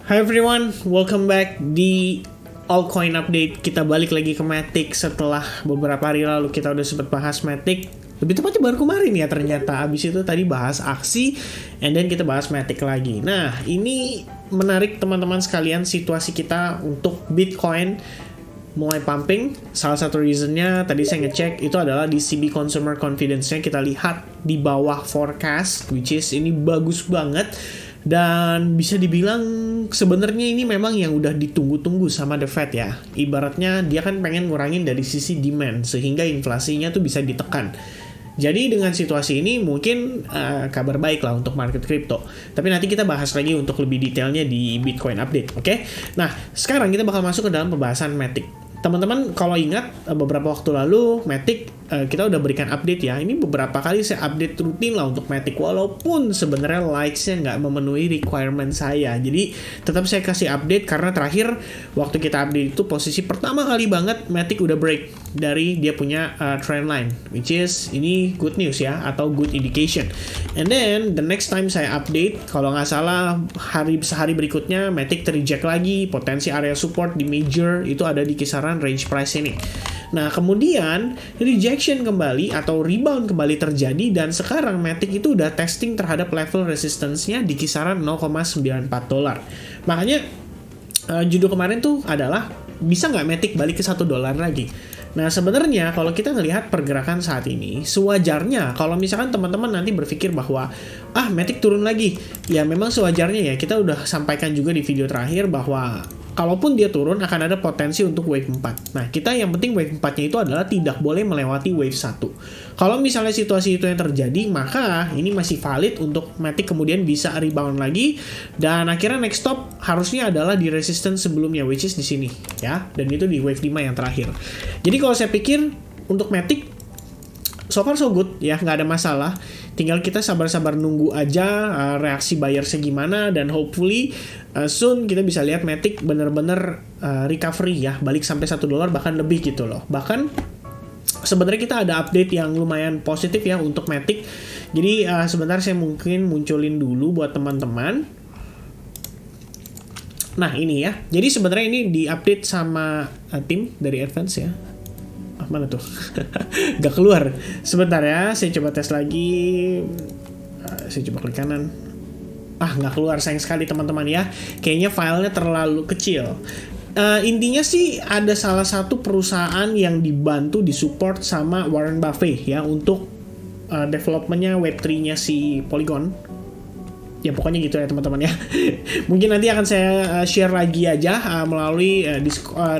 Hi everyone, welcome back di Altcoin Update. Kita balik lagi ke Matic setelah beberapa hari lalu kita udah sempat bahas Matic. Lebih tepatnya baru kemarin ya ternyata. Abis itu tadi bahas aksi, and then kita bahas Matic lagi. Nah, ini menarik teman-teman sekalian situasi kita untuk Bitcoin mulai pumping. Salah satu reasonnya tadi saya ngecek itu adalah di CB Consumer Confidence-nya kita lihat di bawah forecast, which is ini bagus banget. Dan bisa dibilang sebenarnya ini memang yang udah ditunggu-tunggu sama The Fed ya. Ibaratnya dia kan pengen ngurangin dari sisi demand sehingga inflasinya tuh bisa ditekan. Jadi dengan situasi ini mungkin kabar baik lah untuk market crypto. Tapi nanti kita bahas lagi untuk lebih detailnya di Bitcoin Update, oke? Nah, sekarang kita bakal masuk ke dalam pembahasan Matic. Teman-teman kalau ingat beberapa waktu lalu Matic kita udah berikan update ya. Ini beberapa kali saya update rutin lah untuk Matic walaupun sebenarnya likes-nya nggak memenuhi requirement saya. Jadi tetap saya kasih update karena terakhir waktu kita update itu posisi pertama kali banget Matic udah break dari dia punya trend line, which is ini good news ya atau good indication. And then the next time saya update kalau nggak salah sehari berikutnya Matic terreject lagi, potensi area support di major itu ada di kisaran range price ini. Nah, kemudian rejection kembali atau rebound kembali terjadi dan sekarang Matic itu udah testing terhadap level resistance-nya di kisaran $0.94. Makanya judul kemarin tuh adalah bisa nggak Matic balik ke $1 lagi? Nah, sebenarnya kalau kita ngelihat pergerakan saat ini, sewajarnya kalau misalkan teman-teman nanti berpikir bahwa Matic turun lagi, ya memang sewajarnya ya. Kita udah sampaikan juga di video terakhir bahwa kalaupun dia turun akan ada potensi untuk wave 4. Nah, kita yang penting wave 4-nya itu adalah tidak boleh melewati wave 1. Kalau misalnya situasi itu yang terjadi, maka ini masih valid untuk Matic kemudian bisa rebound lagi dan akhirnya next stop harusnya adalah di resistance sebelumnya, which is di sini ya. Dan itu di wave 5 yang terakhir. Jadi kalau saya pikir untuk Matic so far so good ya, nggak ada masalah. Tinggal kita sabar-sabar nunggu aja reaksi buyer-nya gimana dan hopefully soon kita bisa lihat Matic bener-bener recovery ya, balik sampai $1 bahkan lebih gitu loh. Bahkan sebenarnya kita ada update yang lumayan positif ya untuk Matic. Jadi sebentar saya mungkin munculin dulu buat teman-teman. Nah, ini ya. Jadi sebenarnya ini di-update sama tim dari Advance ya. Mana tuh? Gak keluar. Sebentar ya, saya coba tes lagi. Saya coba klik kanan. Gak keluar, sayang sekali teman-teman ya. Kayaknya filenya terlalu kecil. Intinya sih ada salah satu perusahaan yang dibantu disupport sama Warren Buffett ya untuk developmentnya Web3-nya si Polygon. Ya pokoknya gitu ya teman-teman ya. Mungkin nanti akan saya share lagi aja melalui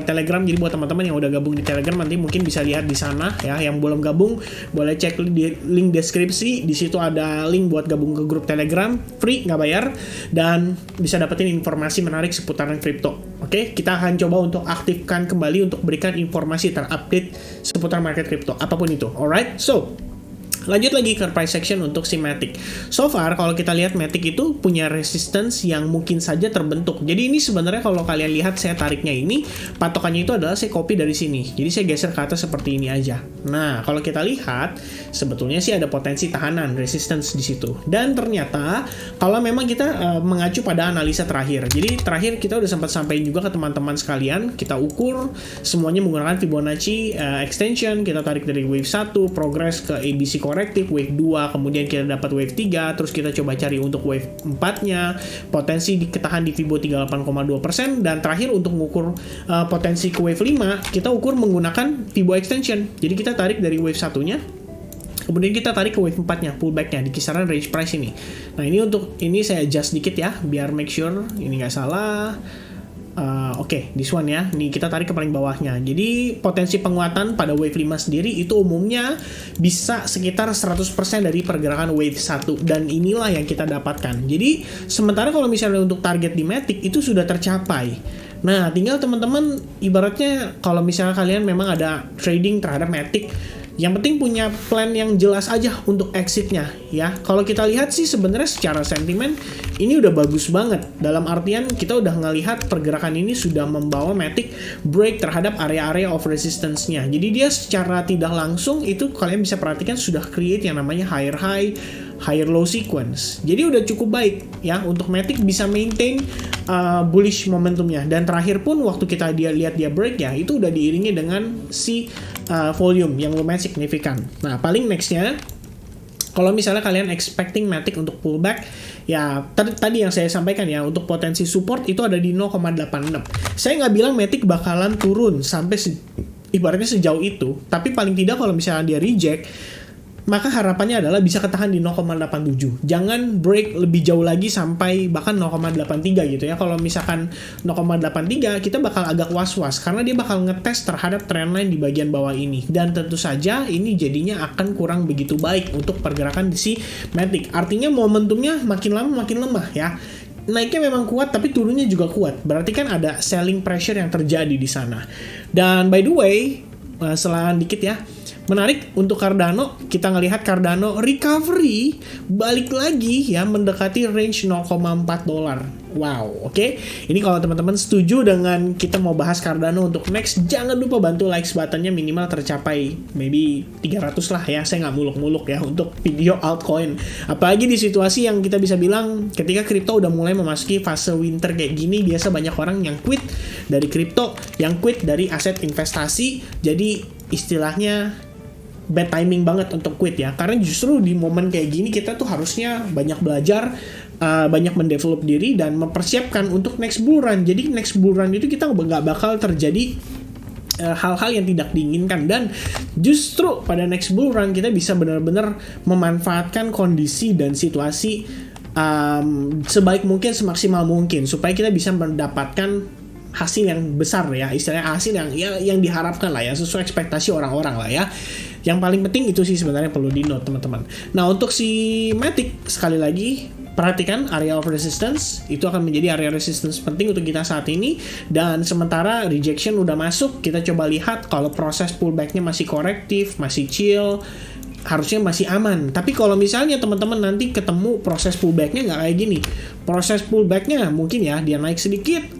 Telegram. Jadi buat teman-teman yang udah gabung di Telegram nanti mungkin bisa lihat di sana ya. Yang belum gabung boleh cek di link deskripsi. Di situ ada link buat gabung ke grup Telegram, free nggak bayar dan bisa dapetin informasi menarik seputaran kripto. Oke, kita akan coba untuk aktifkan kembali untuk berikan informasi terupdate seputar market kripto apapun itu. Alright, so lanjut lagi ke price section untuk si Matic. So far kalau kita lihat Matic itu punya resistance yang mungkin saja terbentuk. Jadi ini sebenarnya kalau kalian lihat saya tariknya ini, patokannya itu adalah saya copy dari sini. Jadi saya geser ke atas seperti ini aja. Nah, kalau kita lihat sebetulnya sih ada potensi tahanan resistance di situ. Dan ternyata kalau memang kita mengacu pada analisa terakhir. Jadi terakhir kita udah sempat sampaikan juga ke teman-teman sekalian, kita ukur semuanya menggunakan Fibonacci extension, kita tarik dari wave 1, progress ke ABC korektif, wave 2, kemudian kita dapat wave 3, terus kita coba cari untuk wave 4-nya, potensi ketahan di Fibo 38,2%, dan terakhir untuk mengukur potensi ke wave 5, kita ukur menggunakan Fibo extension. Jadi kita tarik dari wave 1-nya, kemudian kita tarik ke wave 4-nya, pullback-nya di kisaran range price ini. Nah, ini saya adjust dikit ya, biar make sure ini nggak salah. Oke, this one ya. Ini kita tarik ke paling bawahnya. Jadi potensi penguatan pada wave 5 sendiri itu umumnya bisa sekitar 100% dari pergerakan wave 1 dan inilah yang kita dapatkan. Jadi sementara kalau misalnya untuk target di Matic itu sudah tercapai. Nah, tinggal teman-teman ibaratnya kalau misalnya kalian memang ada trading terhadap Matic, yang penting punya plan yang jelas aja untuk exitnya ya. Kalau kita lihat sih sebenarnya secara sentimen ini udah bagus banget. Dalam artian kita udah ngelihat pergerakan ini sudah membawa Matic break terhadap area-area of resistance-nya. Jadi dia secara tidak langsung itu kalian bisa perhatikan sudah create yang namanya higher high, higher low sequence. Jadi udah cukup baik ya untuk Matic bisa maintain bullish momentumnya. Dan terakhir pun waktu kita lihat dia break ya, itu udah diiringi dengan si volume yang lumayan signifikan. Nah, paling nextnya kalau misalnya kalian expecting Matic untuk pullback, ya tadi yang saya sampaikan ya, untuk potensi support itu ada di 0,86. Saya nggak bilang Matic bakalan turun sampai ibaratnya sejauh itu, tapi paling tidak kalau misalnya dia reject, maka harapannya adalah bisa ketahan di 0,87. Jangan break lebih jauh lagi sampai bahkan 0,83 gitu ya. Kalau misalkan 0,83 kita bakal agak was-was karena dia bakal ngetes terhadap trendline di bagian bawah ini. Dan tentu saja ini jadinya akan kurang begitu baik untuk pergerakan di si Matic. Artinya momentumnya makin lama makin lemah ya. Naiknya memang kuat tapi turunnya juga kuat. Berarti kan ada selling pressure yang terjadi di sana. Dan by the way, selang dikit ya, menarik untuk Cardano, kita ngelihat Cardano recovery balik lagi ya mendekati range $0,4. Wow, oke. Ini kalau teman-teman setuju dengan kita mau bahas Cardano untuk next, jangan lupa bantu likes buttonnya minimal tercapai maybe 300 lah ya. Saya nggak muluk-muluk ya untuk video altcoin. Apalagi di situasi yang kita bisa bilang ketika kripto udah mulai memasuki fase winter kayak gini, biasa banyak orang yang quit dari kripto, yang quit dari aset investasi. Jadi istilahnya bad timing banget untuk quit ya, karena justru di momen kayak gini kita tuh harusnya banyak belajar, banyak mendevelop diri dan mempersiapkan untuk next bull run. Jadi next bull run itu kita nggak bakal terjadi hal-hal yang tidak diinginkan, dan justru pada next bull run kita bisa benar-benar memanfaatkan kondisi dan situasi sebaik mungkin, semaksimal mungkin supaya kita bisa mendapatkan hasil yang besar ya, istilahnya hasil yang diharapkan lah ya, sesuai ekspektasi orang-orang lah ya. Yang paling penting itu sih sebenarnya perlu di note teman-teman. Nah, untuk si Matic sekali lagi perhatikan area of resistance, itu akan menjadi area resistance penting untuk kita saat ini. Dan sementara rejection udah masuk, kita coba lihat kalau proses pullbacknya masih korektif, masih chill, harusnya masih aman. Tapi kalau misalnya teman-teman nanti ketemu proses pullbacknya nggak kayak gini, proses pullbacknya mungkin ya dia naik sedikit,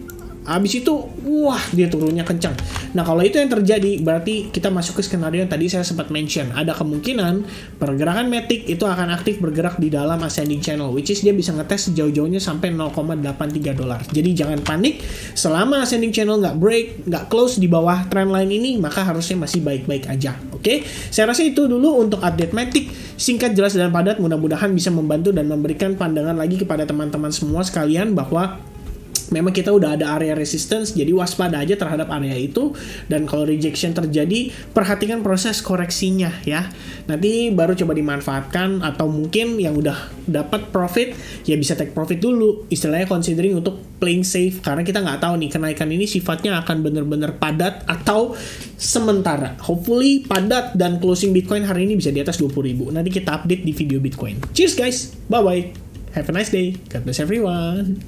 habis itu wah dia turunnya kencang. Nah, kalau itu yang terjadi berarti kita masuk ke skenario yang tadi saya sempat mention. Ada kemungkinan pergerakan Matic itu akan aktif bergerak di dalam ascending channel, which is dia bisa ngetes sejauh-jauhnya sampai $0,83. Jadi jangan panik, selama ascending channel nggak break, nggak close di bawah trendline ini, maka harusnya masih baik-baik aja. Oke, saya rasa itu dulu untuk update Matic. Singkat, jelas, dan padat, mudah-mudahan bisa membantu dan memberikan pandangan lagi kepada teman-teman semua sekalian bahwa memang kita udah ada area resistance, jadi waspada aja terhadap area itu. Dan kalau rejection terjadi, perhatikan proses koreksinya ya. Nanti baru coba dimanfaatkan, atau mungkin yang udah dapat profit ya bisa take profit dulu, istilahnya considering untuk playing safe, karena kita nggak tahu nih kenaikan ini sifatnya akan bener-bener padat atau sementara. Hopefully padat dan closing Bitcoin hari ini bisa di atas 20.000. Nanti kita update di video Bitcoin. Cheers guys, bye bye, have a nice day, God bless everyone.